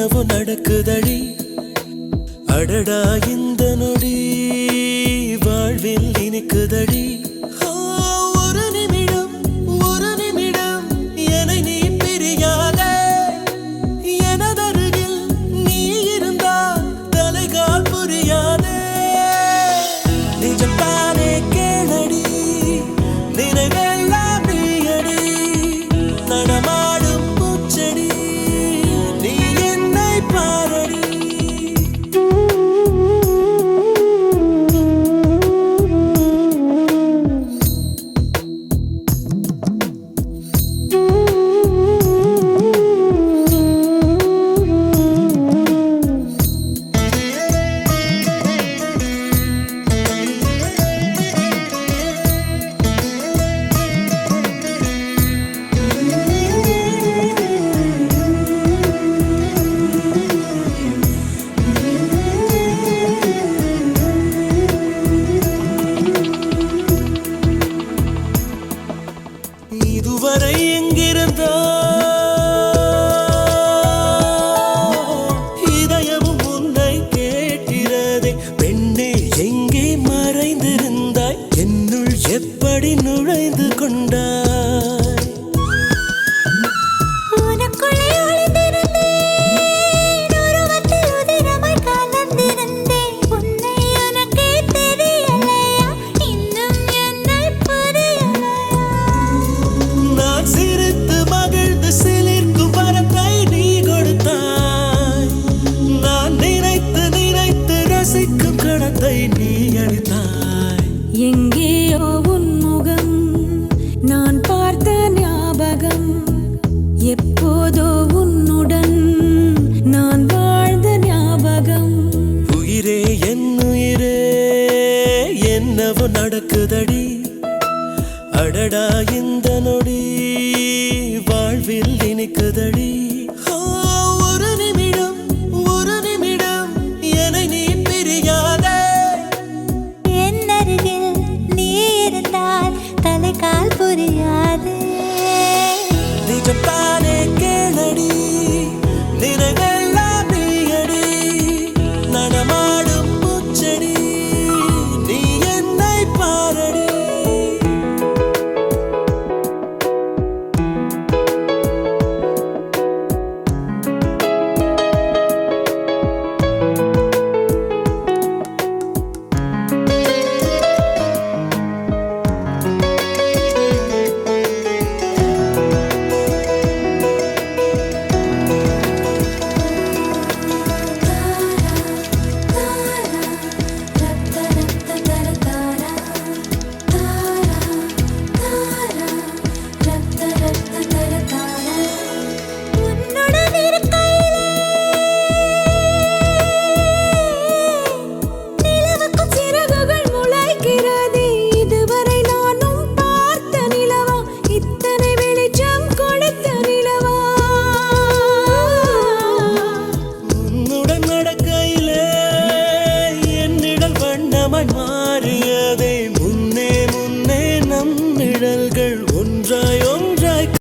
என்னவோ நடக்குதடி அடடா இந்த நொடி வாழ்வில் இனிக்குதடி ஒரு நிமிடம் என்னை நீ பிரியாதே எனதருகில் நீ இருந்தால் தலைகால் புரியாதே நிஜம்தானே கேளடி நினைவெல்லாம் நீயடி நடமாடும் பூச்செடி நீ என்னை பாரடி இதுவரை எங்கிருந்தோ இதயமும் உன்னை கேட்கிறதே பெண்ணே எங்கே மறைந்திருந்தாய் என்னுள் எப்படி நுழைந்து கொண்டாய் நீ அளித்தாய் எங்கேயோ உன் முகம் நான் பார்த்த ஞாபகம் எப்போதோ உன்னுடன் நான் வாழ்ந்த ஞாபகம் உயிரே என் உயிரே என்னவோ நடக்குதடி அடடா இந்த நொடி வாழ்வில் இனிக்குதடி ஒரு நிமிடம் என்னை நீ பிரியாதே தலைகால் புரியாது நிஜம்தானே கேளடி நினைவெல்லாம் நீயடி நடமாடும் பூச்செடி நீ என்னை பாரடி மாறிய